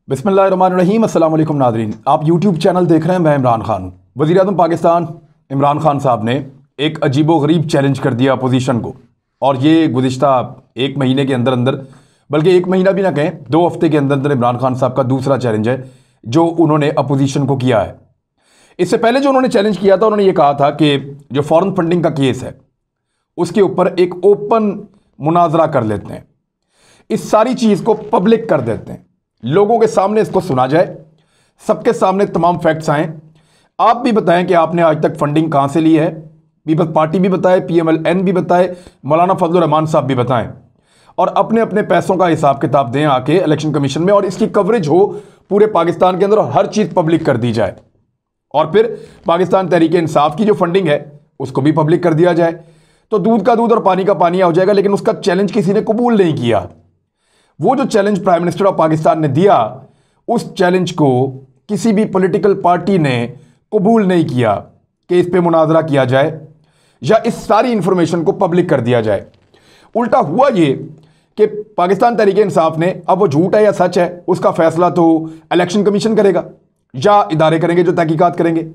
बिस्मिल्लाहिर्रहमानिर्रहीम। अस्सलाम वालेकुम नाज़रीन, आप यूट्यूब चैनल देख रहे हैं। मैं इमरान खान। वज़ीर आज़म पाकिस्तान इमरान खान साहब ने एक अजीबो गरीब चैलेंज कर दिया अपोजिशन को, और ये गुज़िश्ता एक महीने के अंदर अंदर, बल्कि एक महीना भी ना कहें, 2 हफ्ते के अंदर अंदर इमरान खान साहब का दूसरा चैलेंज है जो उन्होंने अपोजिशन को किया है। इससे पहले जो उन्होंने चैलेंज किया था, उन्होंने ये कहा था कि जो फॉरेन फंडिंग का केस है उसके ऊपर एक ओपन मुनाजरा कर लेते हैं, इस सारी चीज़ को पब्लिक कर देते हैं, लोगों के सामने इसको सुना जाए, सबके सामने तमाम फैक्ट्स आएँ। आप भी बताएं कि आपने आज तक फंडिंग कहाँ से ली है, पीपल्स पार्टी भी बताए, PMLN भी बताए, मौलाना फजलुर रहमान साहब भी बताएं, और अपने अपने पैसों का हिसाब किताब दें आके इलेक्शन कमीशन में, और इसकी कवरेज हो पूरे पाकिस्तान के अंदर और हर चीज़ पब्लिक कर दी जाए। और फिर पाकिस्तान तहरीक इंसाफ की जो फंडिंग है उसको भी पब्लिक कर दिया जाए, तो दूध का दूध और पानी का पानी हो जाएगा। लेकिन उसका चैलेंज किसी ने कबूल नहीं किया। वो जो challenge prime minister of Pakistan ने दिया, उस चैलेंज को किसी भी पॉलिटिकल पार्टी ने कबूल नहीं किया कि इस पे मुनाजरा किया जाए या इस सारी इंफॉर्मेशन को पब्लिक कर दिया जाए। उल्टा हुआ ये कि पाकिस्तान तहरीक इंसाफ ने, अब वो झूठ है या सच है उसका फैसला तो इलेक्शन कमीशन करेगा या इदारे करेंगे जो तहकीकात करेंगे,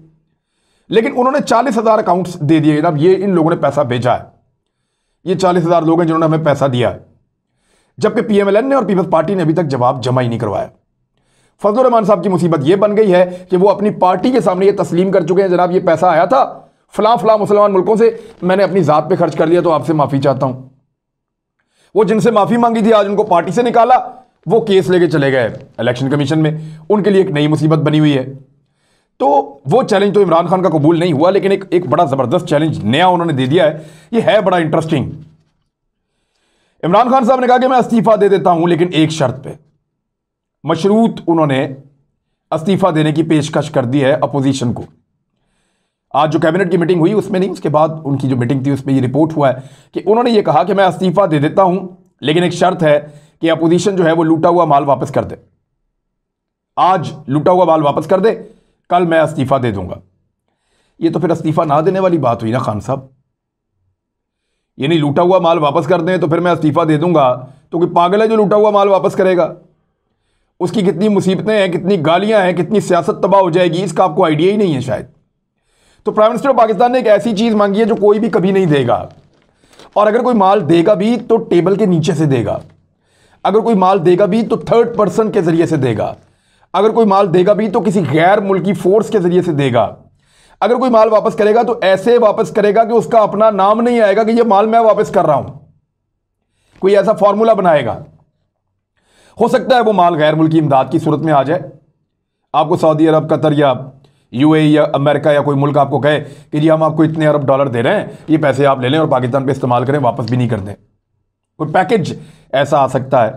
लेकिन उन्होंने 40,000 अकाउंट्स दे दिए। जनाब, ये इन लोगों ने पैसा भेजा है, ये 40,000 लोग हैं जिन्होंने हमें पैसा दिया है, जबकि PMLN ने और पीपल्स पार्टी ने अभी तक जवाब जमा ही नहीं करवाया। फजलुर रहमान साहब की मुसीबत यह बन गई है कि वो अपनी पार्टी के सामने ये तस्लीम कर चुके हैं, जनाब ये पैसा आया था फलां फलां मुसलमान मुल्कों से, मैंने अपनी जात पे खर्च कर लिया, तो आपसे माफी चाहता हूं। वो जिनसे माफी मांगी थी आज उनको पार्टी से निकाला, वो केस लेके चले गए इलेक्शन कमीशन में, उनके लिए एक नई मुसीबत बनी हुई है। तो वो चैलेंज तो इमरान खान का कबूल नहीं हुआ, लेकिन एक बड़ा जबरदस्त चैलेंज नया उन्होंने दे दिया है। ये है बड़ा इंटरेस्टिंग। इमरान खान साहब ने कहा कि मैं इस्तीफा दे देता हूं, लेकिन एक शर्त पे। मशरूत उन्होंने इस्तीफा देने की पेशकश कर दी है अपोजिशन को। आज जो कैबिनेट की मीटिंग हुई उसमें नहीं, उसके बाद उनकी जो मीटिंग थी उसमें ये रिपोर्ट हुआ है कि उन्होंने ये कहा कि मैं इस्तीफा दे देता हूं, लेकिन एक शर्त है कि अपोजिशन जो है वो लूटा हुआ माल वापस कर दे। आज लूटा हुआ माल वापस कर दे, कल मैं इस्तीफा दे दूंगा। ये तो फिर इस्तीफा ना देने वाली बात हुई ना खान साहब। यानी लूटा हुआ माल वापस कर दें तो फिर मैं इस्तीफा दे दूंगा, तो कोई पागल है जो लूटा हुआ माल वापस करेगा? उसकी कितनी मुसीबतें हैं, कितनी गालियां हैं, कितनी सियासत तबाह हो जाएगी, इसका आपको आइडिया ही नहीं है शायद। तो प्राइम मिनिस्टर ऑफ पाकिस्तान ने एक ऐसी चीज मांगी है जो कोई भी कभी नहीं देगा, और अगर कोई माल देगा भी तो टेबल के नीचे से देगा, अगर कोई माल देगा भी तो थर्ड पर्सन के जरिए से देगा, अगर कोई माल देगा भी तो किसी गैर मुल्की फोर्स के जरिए से देगा, अगर कोई माल वापस करेगा तो ऐसे वापस करेगा कि उसका अपना नाम नहीं आएगा कि यह माल मैं वापस कर रहा हूं। कोई ऐसा फॉर्मूला बनाएगा। हो सकता है वो माल गैर मुल्की इमदाद की सूरत में आ जाए। आपको सऊदी अरब, कतर या UAE या अमेरिका या कोई मुल्क आपको कहे कि जी हम आपको इतने अरब डॉलर दे रहे हैं, ये पैसे आप ले लें और पाकिस्तान पे इस्तेमाल करें, वापस भी नहीं कर दें। कोई पैकेज ऐसा आ सकता है,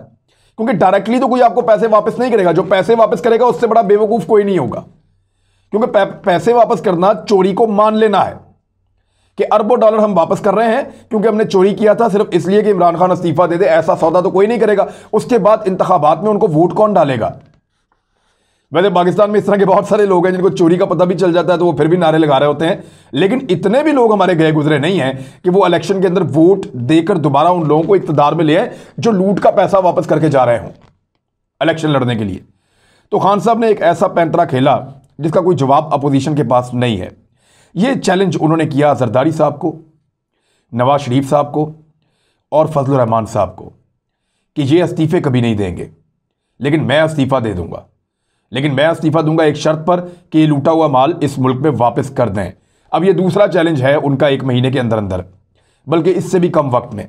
क्योंकि डायरेक्टली तो कोई आपको पैसे वापस नहीं करेगा। जो पैसे वापस करेगा उससे बड़ा बेवकूफ कोई नहीं होगा, क्योंकि पैसे वापस करना चोरी को मान लेना है कि अरबों डॉलर हम वापस कर रहे हैं क्योंकि हमने चोरी किया था, सिर्फ इसलिए कि इमरान खान इस्तीफा दे दे। ऐसा सौदा तो कोई नहीं करेगा। उसके बाद इंतखाबात में उनको वोट कौन डालेगा? वैसे पाकिस्तान में इस तरह के बहुत सारे लोग हैं जिनको चोरी का पता भी चल जाता है तो वो फिर भी नारे लगा रहे होते हैं, लेकिन इतने भी लोग हमारे गए गुजरे नहीं हैं कि वो इलेक्शन के अंदर वोट देकर दोबारा उन लोगों को इख्तियार में ले आए जो लूट का पैसा वापस करके जा रहे हों इलेक्शन लड़ने के लिए। तो खान साहब ने एक ऐसा पैंतरा खेला जिसका कोई जवाब अपोजिशन के पास नहीं है। यह चैलेंज उन्होंने किया जरदारी साहब को, नवाज शरीफ साहब को और फजलुर रहमान साहब को कि ये इस्तीफे कभी नहीं देंगे, लेकिन मैं इस्तीफा दे दूंगा, लेकिन मैं इस्तीफा दूंगा एक शर्त पर कि ये लूटा हुआ माल इस मुल्क में वापस कर दें। अब ये दूसरा चैलेंज है उनका, 1 महीने के अंदर अंदर, बल्कि इससे भी कम वक्त में।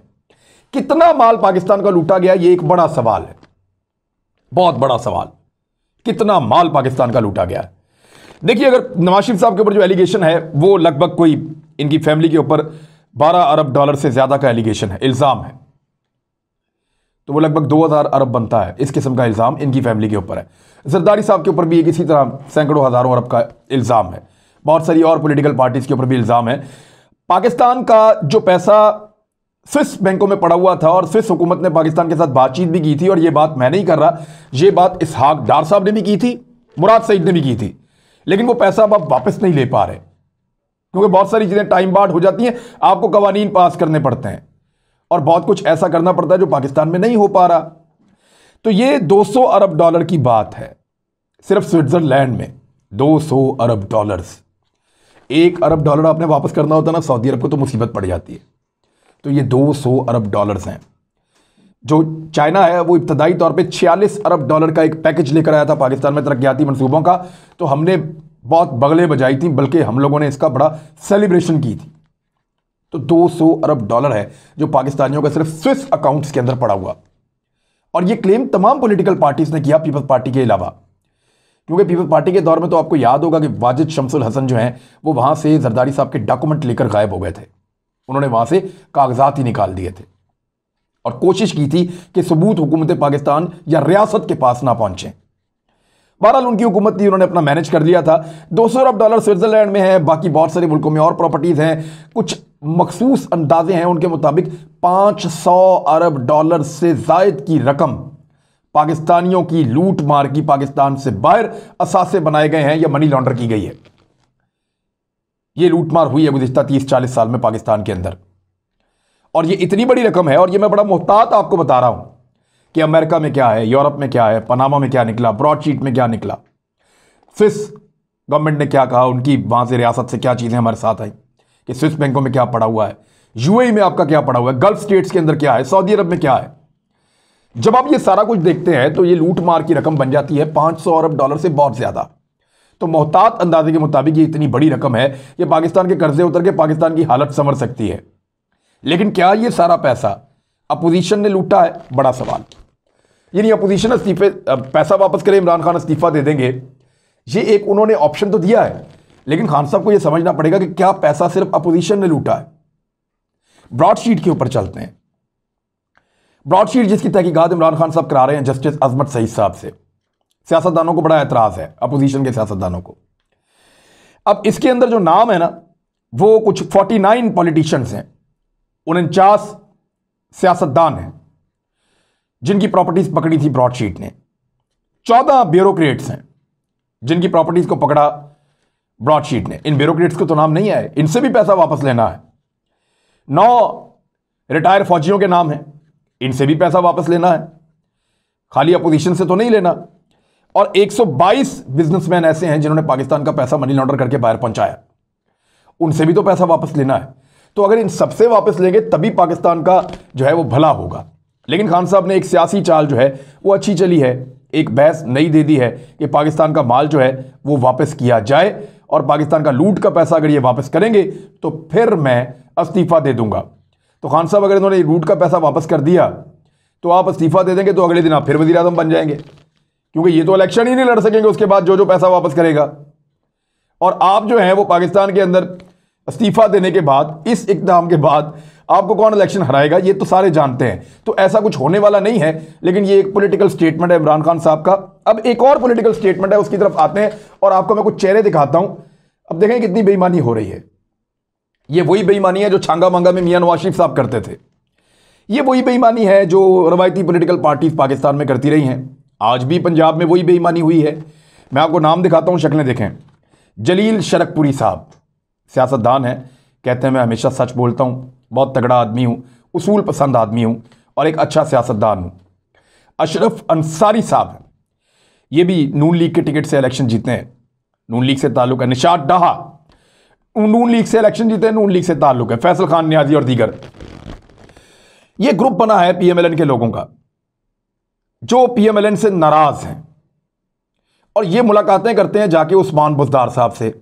कितना माल पाकिस्तान का लूटा गया, ये एक बड़ा सवाल है, बहुत बड़ा सवाल। कितना माल पाकिस्तान का लूटा गया है? देखिए, अगर नवाज शरीफ साहब के ऊपर जो एलिगेशन है वो लगभग कोई इनकी फैमिली के ऊपर 12 अरब डॉलर से ज्यादा का एलिगेशन है, इल्जाम है, तो वो लगभग 2000 अरब बनता है। इस किस्म का इल्जाम इनकी फैमिली के ऊपर है। जरदारी साहब के ऊपर भी एक इसी तरह सैकड़ों हजारों अरब का इल्जाम है। बहुत सारी और पॉलिटिकल पार्टीज के ऊपर भी इल्जाम है। पाकिस्तान का जो पैसा स्विस बैंकों में पड़ा हुआ था, और स्विस हुकूमत ने पाकिस्तान के साथ बातचीत भी की थी, और ये बात मैं नहीं कर रहा, ये बात इसहाक डार साहब ने भी की थी, मुराद सईद ने भी की थी, लेकिन वो पैसा अब आप वापस नहीं ले पा रहे, क्योंकि बहुत सारी चीजें टाइम बाद हो जाती हैं, आपको कवानीन पास करने पड़ते हैं और बहुत कुछ ऐसा करना पड़ता है जो पाकिस्तान में नहीं हो पा रहा। तो ये 200 अरब डॉलर की बात है सिर्फ स्विट्जरलैंड में। 200 अरब डॉलर्स। 1 अरब डॉलर आपने वापस करना होता ना सऊदी अरब को तो मुसीबत पड़ जाती है। तो ये 200 अरब डॉलर्स हैं। जो चाइना है वो इब्तदाई तौर पे 46 अरब डॉलर का एक पैकेज लेकर आया था पाकिस्तान में तरक्याती मंसूबों का, तो हमने बहुत बगले बजाई थी, बल्कि हम लोगों ने इसका बड़ा सेलिब्रेशन की थी। तो 200 अरब डॉलर है जो पाकिस्तानियों का सिर्फ स्विस अकाउंट्स के अंदर पड़ा हुआ। और ये क्लेम तमाम पॉलिटिकल पार्टीज ने किया पीपल्स पार्टी के अलावा, क्योंकि पीपल्स पार्टी के दौर में तो आपको याद होगा कि वाजिद शमसुल हसन जो हैं वो वहां से जरदारी साहब के डॉक्यूमेंट लेकर गायब हो गए थे। उन्होंने वहां से कागजात ही निकाल दिए थे और कोशिश की थी कि सबूत हुकूमत पाकिस्तान या रियासत के पास ना पहुंचे। बहरहाल उनकी हुकूमत थी, उन्होंने अपना मैनेज कर लिया था। 200 अरब डॉलर स्विट्जरलैंड में है, बाकी बहुत सारे मुल्कों में और प्रॉपर्टीज हैं। कुछ मखसूस अंदाजे हैं उनके मुताबिक 500 अरब डॉलर से जायद की रकम पाकिस्तानियों की लूट मार की पाकिस्तान से बाहर असासे बनाए गए हैं या मनी लॉन्डर की गई है। यह लूट मार हुई है गुज़िश्ता 30-40 साल में पाकिस्तान के अंदर, और ये इतनी बड़ी रकम है। और ये मैं बड़ा मुहतात आपको बता रहा हूं कि अमेरिका में क्या है, यूरोप में क्या है, पनामा में क्या निकला, ब्रॉडशीट में क्या निकला, स्विस गवर्नमेंट ने क्या कहा, उनकी वहां से रियासत से क्या चीजें हमारे साथ आई कि स्विस बैंकों में क्या पड़ा हुआ है, यूएई में आपका क्या पड़ा हुआ है, गल्फ स्टेट्स के अंदर क्या है, सऊदी अरब में क्या है। जब आप ये सारा कुछ देखते हैं तो ये लूट मार की रकम बन जाती है 500 अरब डॉलर से बहुत ज्यादा। तो मोहतात अंदाजे के मुताबिक ये इतनी बड़ी रकम है कि पाकिस्तान के कर्जे उतर के पाकिस्तान की हालत संवर सकती है। लेकिन क्या ये सारा पैसा अपोजिशन ने लूटा है? बड़ा सवाल। यानी अपोजिशन इस्तीफे पैसा वापस करे, इमरान खान इस्तीफा दे देंगे, ये एक उन्होंने ऑप्शन तो दिया है, लेकिन खान साहब को यह समझना पड़ेगा कि क्या पैसा सिर्फ अपोजिशन ने लूटा है। ब्रॉडशीट के ऊपर चलते हैं। ब्रॉडशीट जिसकी तहकीकात इमरान खान साहब करा रहे हैं जस्टिस अजमत सईद साहब से। सियासतदानों को बड़ा एतराज है, अपोजिशन के सियासतदानों को। अब इसके अंदर जो नाम है ना वो कुछ 49 पॉलिटिशियंस हैं, 49 सियासतदान हैं जिनकी प्रॉपर्टीज पकड़ी थी ब्रॉडशीट ने। 14 ब्यूरोक्रेट्स हैं जिनकी प्रॉपर्टीज को पकड़ा ब्रॉडशीट ने। इन ब्यूरोक्रेट्स को तो नाम नहीं आए, इनसे भी पैसा वापस लेना है। 9 रिटायर फौजियों के नाम हैं, इनसे भी पैसा वापस लेना है, खाली अपोजिशन से तो नहीं लेना। और 122 बिजनेसमैन ऐसे हैं जिन्होंने पाकिस्तान का पैसा मनी लॉन्डर करके बाहर पहुंचाया, उनसे भी तो पैसा वापस लेना है। तो अगर इन सबसे वापस लेंगे तभी पाकिस्तान का जो है वो भला होगा। लेकिन खान साहब ने एक सियासी चाल जो है वो अच्छी चली है, एक बहस नई दे दी है कि पाकिस्तान का माल जो है वो वापस किया जाए, और पाकिस्तान का लूट का पैसा अगर ये वापस करेंगे तो फिर मैं इस्तीफा दे दूंगा। तो खान साहब अगर इन्होंने लूट का पैसा वापस कर दिया तो आप इस्तीफा दे देंगे तो अगले दिन आप फिर वज़ीर आज़म बन जाएंगे, क्योंकि ये तो इलेक्शन ही नहीं लड़ सकेंगे उसके बाद जो पैसा वापस करेगा। और आप जो है वो पाकिस्तान के अंदर इस्तीफा देने के बाद, इस इक़दाम के बाद आपको कौन इलेक्शन हराएगा ये तो सारे जानते हैं। तो ऐसा कुछ होने वाला नहीं है, लेकिन ये एक पॉलिटिकल स्टेटमेंट है इमरान खान साहब का। अब एक और पॉलिटिकल स्टेटमेंट है, उसकी तरफ आते हैं और आपको मैं कुछ चेहरे दिखाता हूं। अब देखें कितनी बेईमानी हो रही है। ये वही बेईमानी है जो छांगा मांगा में मियां नवाज शरीफ साहब करते थे। ये वही बेईमानी है जो रवायती पॉलिटिकल पार्टीज पाकिस्तान में करती रही हैं। आज भी पंजाब में वही बेईमानी हुई है। मैं आपको नाम दिखाता हूं, शक्लें देखें। जलील शरकपुरी साहब सियासतदान हैं, कहते हैं मैं हमेशा सच बोलता हूं, बहुत तगड़ा आदमी हूं, उसूल पसंद आदमी हूं और एक अच्छा सियासतदान हूं। अशरफ अंसारी साहब हैं, ये भी नून लीग के टिकट से इलेक्शन जीते हैं, नून लीग से ताल्लुक है। निशात डाहा नून लीग से इलेक्शन जीते हैं, नून लीग से ताल्लुक है। फैसल खान न्याजी और दीगर। ये ग्रुप बना है पीएमएलएन के लोगों का जो पीएमएलएन से नाराज हैं, और ये मुलाकातें करते हैं जाके उस्मान बुज़दार साहब से।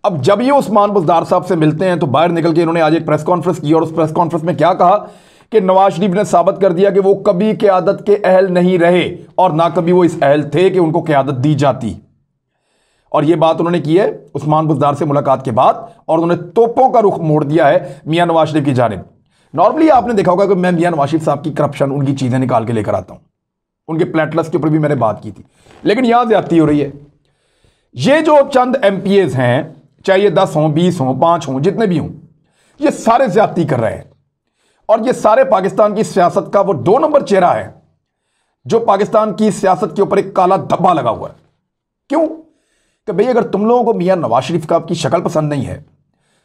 अब जब ये उस्मान बुज़दार साहब से मिलते हैं तो बाहर निकल के इन्होंने आज एक प्रेस कॉन्फ्रेंस की, और उस प्रेस कॉन्फ्रेंस में क्या कहा कि नवाज शरीफ ने साबित कर दिया कि वो कभी क़यादत के अहल नहीं रहे और ना कभी वो इस अहल थे कि उनको क़यादत दी जाती। और ये बात उन्होंने की है उस्मान बुज़दार से मुलाकात के बाद, और उन्होंने तोपों का रुख मोड़ दिया है मियां नवाज शरीफ की जानिब। नॉर्मली आपने देखा होगा कि मैं मियां नवाज शरीफ साहब की करप्शन, उनकी चीज़ें निकाल के लेकर आता हूं, उनके प्लेटलेस के ऊपर भी मैंने बात की थी, लेकिन यहां ज्यादती हो रही है। ये जो चंद एमपीएज हैं, चाहे ये 10 हों, 20 हों, 5 हों, जितने भी हों, ये सारे ज्यादती कर रहे हैं। और ये सारे पाकिस्तान की सियासत का वो 2 नंबर चेहरा है जो पाकिस्तान की सियासत के ऊपर एक काला धब्बा लगा हुआ है। क्यों? कि भाई अगर तुम लोगों को मियां नवाज शरीफ का आपकी शक्ल पसंद नहीं है,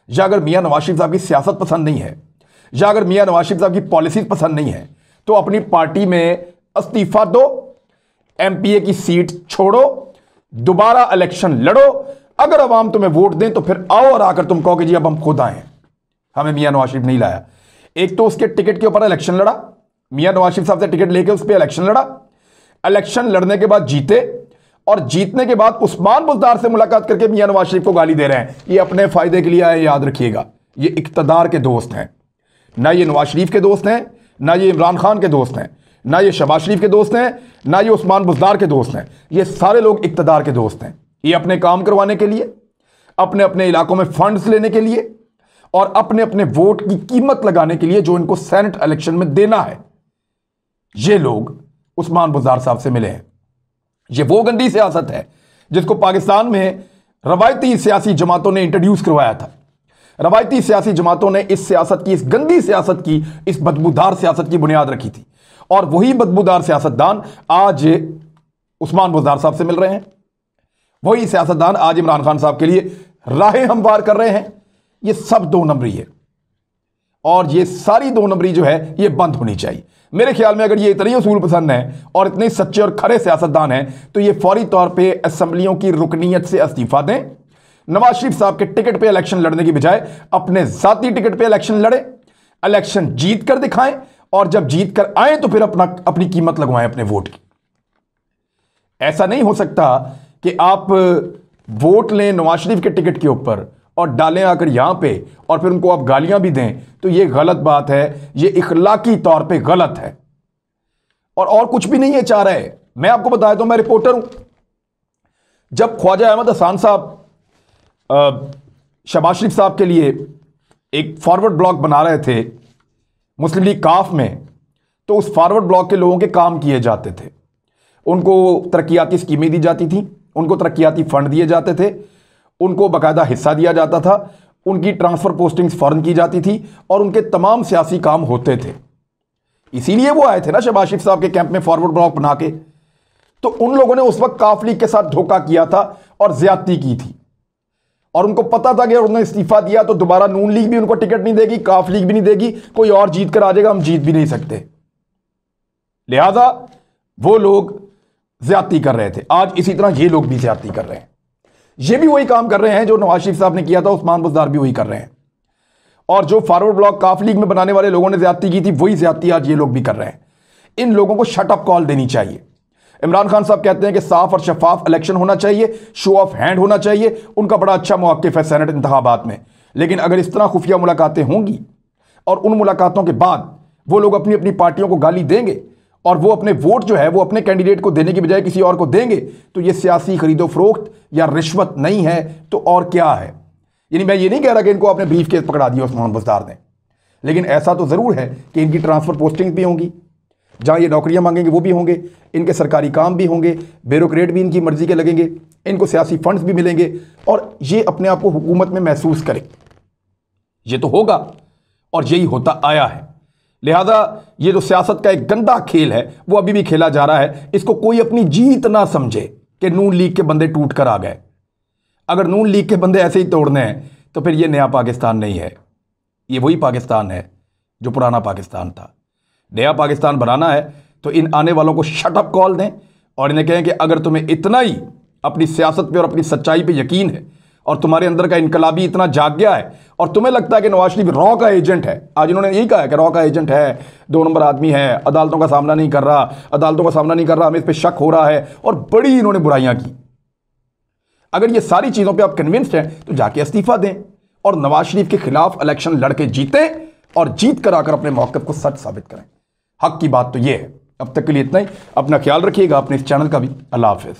या अगर मियां नवाज शरीफ साहब की सियासत पसंद नहीं है, या अगर मियां नवाज शरीफ साहब की पॉलिसीज पसंद नहीं है, तो अपनी पार्टी में इस्तीफा दो, एमपीए की सीट छोड़ो, दोबारा इलेक्शन लड़ो। अगर अवाम तुम्हें वोट दें तो फिर आओ और आकर तुम कहो कि जी अब हम खुद आए, हमें मियां नवाज शरीफ नहीं लाया। एक तो उसके टिकट के ऊपर इलेक्शन लड़ा, मियां नवाज शरीफ साहब से टिकट लेके उस पर इलेक्शन लड़ा, इलेक्शन लड़ने के बाद जीते, और जीतने के बाद उस्मान बुज़दार से मुलाकात करके मियां नवाज शरीफ को गाली दे रहे हैं। ये अपने फायदे के लिए आए, याद रखिएगा। ये इक्तदार के दोस्त हैं, ना ये नवाज शरीफ के दोस्त हैं, ना ये इमरान खान के दोस्त हैं, ना ये शहबाज शरीफ के दोस्त हैं, ना ये उस्मान बुज़दार के दोस्त हैं। ये सारे लोग इक्तदार के दोस्त हैं। ये अपने काम करवाने के लिए, अपने अपने इलाकों में फंड्स लेने के लिए और अपने अपने वोट की कीमत लगाने के लिए जो इनको सेनेट इलेक्शन में देना है, ये लोग उस्मान बुज़दार साहब से मिले हैं। ये वो गंदी सियासत है जिसको पाकिस्तान में रवायती सियासी जमातों ने इंट्रोड्यूस करवाया था। रवायती सियासी जमातों ने इस सियासत की, इस गंदी सियासत की, इस बदबूदार सियासत की बुनियाद रखी थी। और वही बदबूदार सियासतदान आज उस्मान बुज़दार साहब से मिल रहे हैं। वही सियासतदान आज इमरान खान साहब के लिए राहें हमवार कर रहे हैं। ये सब दो नंबरी है, और ये सारी दो नंबरी जो है ये बंद होनी चाहिए। मेरे ख्याल में अगर ये इतने उसूल पसंद हैं और इतने सच्चे और खरे सियासतदान हैं तो ये फौरी तौर पे असेंबलियों की रुकनीयत से इस्तीफा दें। नवाज शरीफ साहब के टिकट पे इलेक्शन लड़ने की बजाय अपने जाती टिकट पे इलेक्शन लड़े, इलेक्शन जीत कर दिखाएं, और जब जीत कर आए तो फिर अपनी कीमत लगवाएं अपने वोट की। ऐसा नहीं हो सकता कि आप वोट लें नवाज शरीफ के टिकट के ऊपर और डालें आकर यहां पे और फिर उनको आप गालियां भी दें। तो ये गलत बात है, ये इखलाकी तौर पे गलत है, और कुछ भी नहीं है चाह रहे। मैं आपको बताया तो मैं रिपोर्टर हूं। जब ख्वाजा अहमद हसान साहब शहबाज शरीफ साहब के लिए एक फॉरवर्ड ब्लॉक बना रहे थे मुस्लिम लीग काफ में, तो उस फॉरवर्ड ब्लॉक के लोगों के काम किए जाते थे, उनको तरक्याती स्कीमें दी जाती थी, उनको तरक्याती फंड दिए जाते थे, उनको बाकायदा हिस्सा दिया जाता था, उनकी ट्रांसफ़र पोस्टिंग्स फ़ौरन की जाती थी और उनके तमाम सियासी काम होते थे। इसीलिए वो आए थे ना शहबाज शरीफ साहब के कैंप में फॉरवर्ड ब्लॉक बना के। तो उन लोगों ने उस वक्त काफ लीग के साथ धोखा किया था और ज्यादती की थी, और उनको पता था कि उन्होंने इस्तीफा दिया तो दोबारा नून लीग भी उनको टिकट नहीं देगी, काफ लीग भी नहीं देगी, कोई और जीत कर आ जाएगा, हम जीत भी नहीं सकते। लिहाजा वो लोग ज्यादती कर रहे थे। आज इसी तरह ये लोग भी ज्यादती कर रहे हैं। ये भी वही काम कर रहे हैं जो नवाज शरीफ साहब ने किया था, उस्मान बुज़दार भी वही कर रहे हैं। और जो फॉरवर्ड ब्लॉक काफ लीग में बनाने वाले लोगों ने ज्यादती की थी, वही ज्यादती आज ये लोग भी कर रहे हैं। इन लोगों को शट अप कॉल देनी चाहिए। इमरान खान साहब कहते हैं कि साफ और शफाफ इलेक्शन होना चाहिए, शो ऑफ हैंड होना चाहिए। उनका बड़ा अच्छा मौक़िफ़ है सेनेट इंतखाबात में, लेकिन अगर इस तरह खुफिया मुलाकातें होंगी और उन मुलाकातों के बाद वो लोग अपनी अपनी पार्टियों को गाली देंगे और वो अपने वोट जो है वो अपने कैंडिडेट को देने की बजाय किसी और को देंगे, तो ये सियासी खरीदो फरोख्त या रिश्वत नहीं है तो और क्या है। यानी मैं ये नहीं कह रहा कि इनको आपने ब्रीफ केस पकड़ा दिया उस्मान बुज़दार ने, लेकिन ऐसा तो ज़रूर है कि इनकी ट्रांसफ़र पोस्टिंग भी होंगी, जहाँ ये नौकरियां मांगेंगे वो भी होंगे, इनके सरकारी काम भी होंगे, ब्यूरोक्रेट भी इनकी मर्जी के लगेंगे, इनको सियासी फंड्स भी मिलेंगे, और ये अपने आप को हुकूमत में महसूस करें। ये तो होगा और यही होता आया है। लिहाजा ये जो सियासत का एक गंदा खेल है वो अभी भी खेला जा रहा है। इसको कोई अपनी जीत ना समझे कि नून लीग के बंदे टूट कर आ गए। अगर नून लीग के बंदे ऐसे ही तोड़ने हैं तो फिर ये नया पाकिस्तान नहीं है, ये वही पाकिस्तान है जो पुराना पाकिस्तान था। नया पाकिस्तान बनाना है तो इन आने वालों को शट अप कॉल दें और इन्हें कहें कि अगर तुम्हें इतना ही अपनी सियासत पे और अपनी सच्चाई पे यकीन है और तुम्हारे अंदर का इनकलाबी इतना जाग गया है और तुम्हें लगता है कि नवाज शरीफ रॉ का एजेंट है, आज इन्होंने यही कहा है कि रॉ का एजेंट है, 2 नंबर आदमी है, अदालतों का सामना नहीं कर रहा, हमें इस पर शक हो रहा है, और बड़ी इन्होंने बुराइयां की। अगर ये सारी चीज़ों पर आप कन्विंस्ड हैं तो जाके इस्तीफा दें और नवाज शरीफ के खिलाफ इलेक्शन लड़के जीतें और जीत कर आकर अपने मौक़िफ़ को सच साबित करें। हक की बात तो ये है। अब तक के लिए इतना ही। अपना ख्याल रखिएगा, अपने इस चैनल का भी। अल्लाह हाफ़िज़।